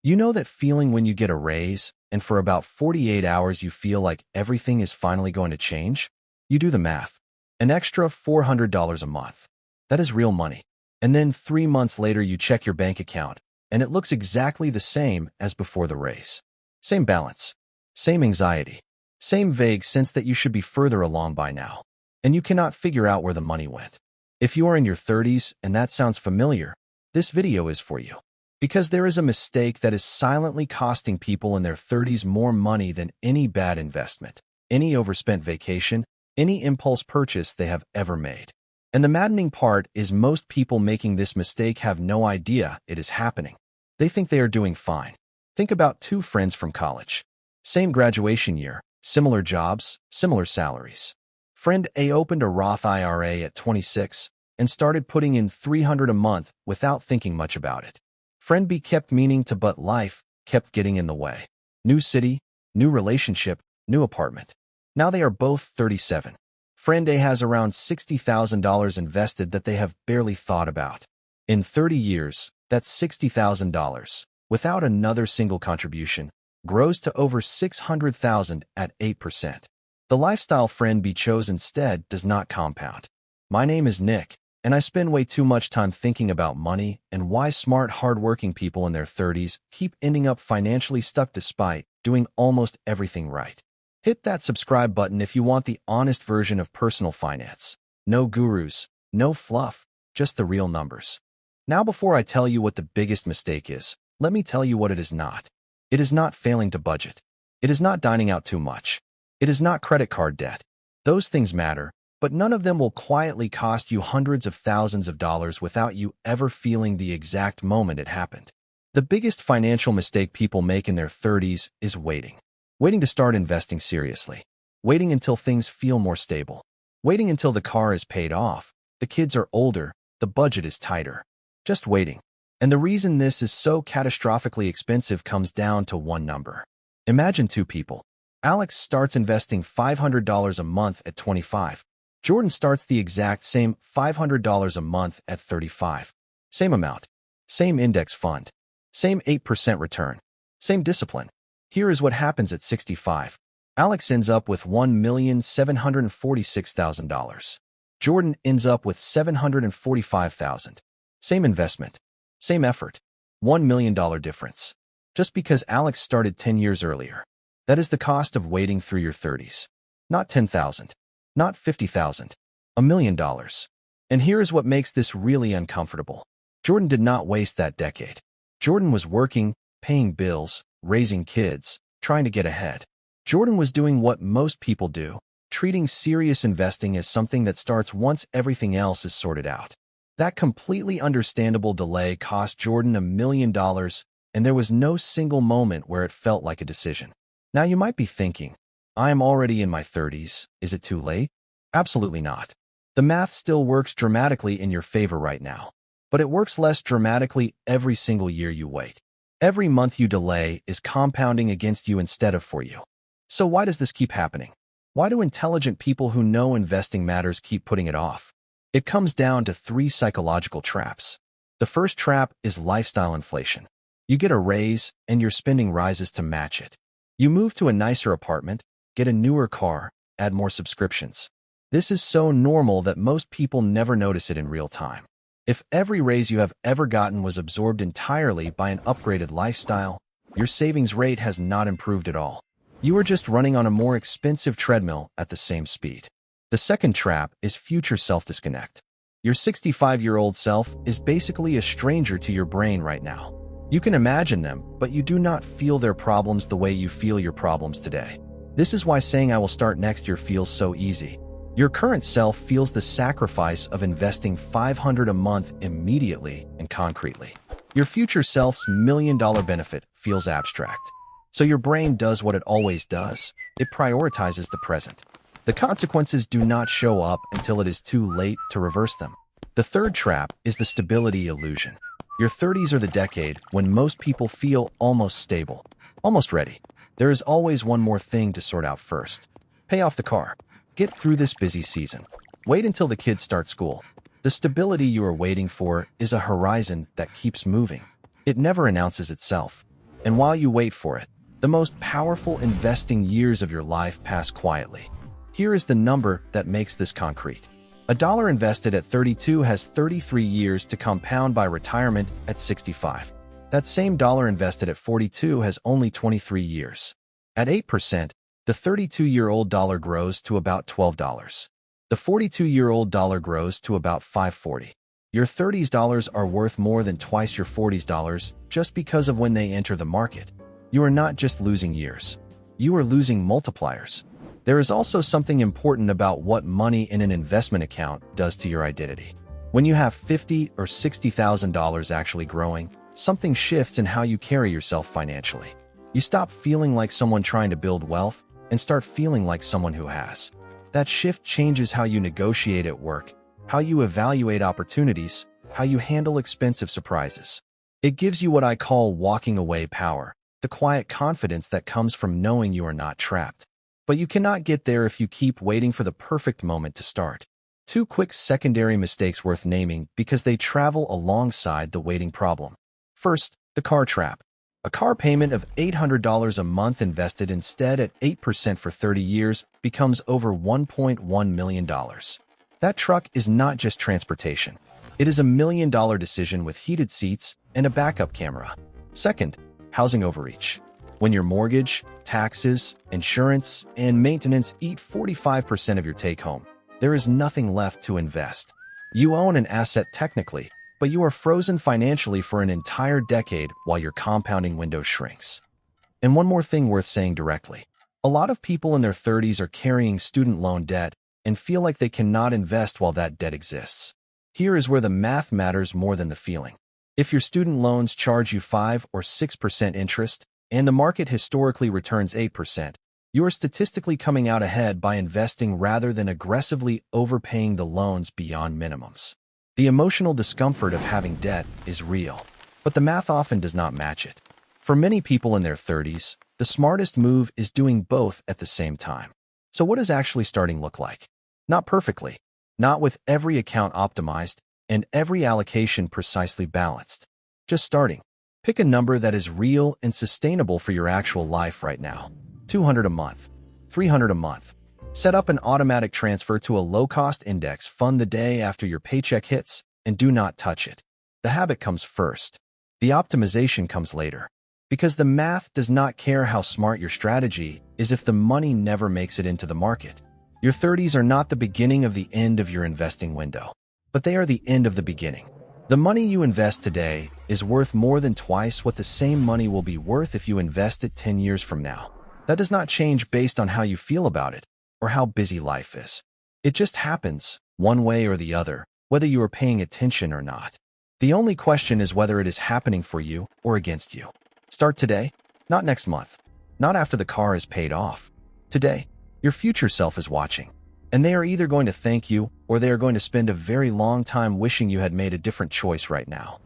You know that feeling when you get a raise, and for about 48 hours you feel like everything is finally going to change? You do the math. An extra $400 a month. That is real money. And then 3 months later you check your bank account, and it looks exactly the same as before the raise. Same balance. Same anxiety. Same vague sense that you should be further along by now. And you cannot figure out where the money went. If you are in your 30s and that sounds familiar, this video is for you. Because there is a mistake that is silently costing people in their 30s more money than any bad investment, any overspent vacation, any impulse purchase they have ever made. And the maddening part is most people making this mistake have no idea it is happening. They think they are doing fine. Think about two friends from college. Same graduation year, similar jobs, similar salaries. Friend A opened a Roth IRA at 26 and started putting in $300 a month without thinking much about it. Friend B kept meaning to, but life kept getting in the way. New city, new relationship, new apartment. Now they are both 37. Friend A has around $60,000 invested that they have barely thought about. In 30 years, that's $60,000, without another single contribution, grows to over $600,000 at 8%. The lifestyle friend B chose instead does not compound. My name is Nick, and I spend way too much time thinking about money and why smart, hardworking people in their 30s keep ending up financially stuck despite doing almost everything right. Hit that subscribe button if you want the honest version of personal finance. No gurus, no fluff, just the real numbers. Now, before I tell you what the biggest mistake is, let me tell you what it is not. It is not failing to budget. It is not dining out too much. It is not credit card debt. Those things matter, but none of them will quietly cost you hundreds of thousands of dollars without you ever feeling the exact moment it happened. The biggest financial mistake people make in their 30s is waiting. Waiting to start investing seriously. Waiting until things feel more stable. Waiting until the car is paid off, the kids are older, the budget is tighter. Just waiting. And the reason this is so catastrophically expensive comes down to one number. Imagine two people. Alex starts investing $500 a month at 25. Jordan starts the exact same $500 a month at 35. Same amount. Same index fund. Same 8% return. Same discipline. Here is what happens at 65. Alex ends up with $1,746,000. Jordan ends up with $745,000. Same investment. Same effort. $1 million difference. Just because Alex started 10 years earlier. That is the cost of waiting through your 30s. Not $10,000. Not $50,000. $1 million. And here is what makes this really uncomfortable. Jordan did not waste that decade. Jordan was working, paying bills, raising kids, trying to get ahead. Jordan was doing what most people do, treating serious investing as something that starts once everything else is sorted out. That completely understandable delay cost Jordan $1 million, and there was no single moment where it felt like a decision. Now you might be thinking, I am already in my 30s, is it too late? Absolutely not. The math still works dramatically in your favor right now, but it works less dramatically every single year you wait. Every month you delay is compounding against you instead of for you. So why does this keep happening? Why do intelligent people who know investing matters keep putting it off? It comes down to 3 psychological traps. The first trap is lifestyle inflation. You get a raise and your spending rises to match it. You move to a nicer apartment, get a newer car, add more subscriptions. This is so normal that most people never notice it in real time. If every raise you have ever gotten was absorbed entirely by an upgraded lifestyle, your savings rate has not improved at all. You are just running on a more expensive treadmill at the same speed. The second trap is future self-disconnect. Your 65-year-old self is basically a stranger to your brain right now. You can imagine them, but you do not feel their problems the way you feel your problems today. This is why saying I will start next year feels so easy. Your current self feels the sacrifice of investing $500 a month immediately and concretely. Your future self's $1 million benefit feels abstract. So your brain does what it always does. It prioritizes the present. The consequences do not show up until it is too late to reverse them. The third trap is the stability illusion. Your 30s are the decade when most people feel almost stable, almost ready. There is always one more thing to sort out first. Pay off the car. Get through this busy season. Wait until the kids start school. The stability you are waiting for is a horizon that keeps moving. It never announces itself. And while you wait for it, the most powerful investing years of your life pass quietly. Here is the number that makes this concrete. A dollar invested at 32 has 33 years to compound by retirement at 65. That same dollar invested at 42 has only 23 years. At 8%, the 32-year-old dollar grows to about $12. The 42-year-old dollar grows to about $5.40. Your 30s dollars are worth more than twice your 40s dollars just because of when they enter the market. You are not just losing years. You are losing multipliers. There is also something important about what money in an investment account does to your identity. When you have $50,000 or $60,000 actually growing, something shifts in how you carry yourself financially. You stop feeling like someone trying to build wealth and start feeling like someone who has. That shift changes how you negotiate at work, how you evaluate opportunities, how you handle expensive surprises. It gives you what I call walking away power, the quiet confidence that comes from knowing you are not trapped. But you cannot get there if you keep waiting for the perfect moment to start. Two quick secondary mistakes worth naming because they travel alongside the waiting problem. First, the car trap. A car payment of $800 a month invested instead at 8% for 30 years becomes over $1.1 million. That truck is not just transportation. It is $1 million decision with heated seats and a backup camera. Second, housing overreach. When your mortgage, taxes, insurance, and maintenance eat 45% of your take-home, there is nothing left to invest. You own an asset technically, but you are frozen financially for an entire decade while your compounding window shrinks. And one more thing worth saying directly. A lot of people in their 30s are carrying student loan debt and feel like they cannot invest while that debt exists. Here is where the math matters more than the feeling. If your student loans charge you 5 or 6% interest, and the market historically returns 8%, you are statistically coming out ahead by investing rather than aggressively overpaying the loans beyond minimums. The emotional discomfort of having debt is real, but the math often does not match it. For many people in their 30s, the smartest move is doing both at the same time. So what does actually starting look like? Not perfectly, not with every account optimized and every allocation precisely balanced. Just starting. Pick a number that is real and sustainable for your actual life right now. $200 a month, $300 a month. Set up an automatic transfer to a low-cost index fund the day after your paycheck hits, and do not touch it. The habit comes first. The optimization comes later. Because the math does not care how smart your strategy is if the money never makes it into the market. Your 30s are not the beginning of the end of your investing window, but they are the end of the beginning. The money you invest today is worth more than twice what the same money will be worth if you invest it 10 years from now. That does not change based on how you feel about it or how busy life is. It just happens, one way or the other, whether you are paying attention or not. The only question is whether it is happening for you or against you. Start today, not next month, not after the car is paid off. Today, your future self is watching, and they are either going to thank you or they are going to spend a very long time wishing you had made a different choice right now.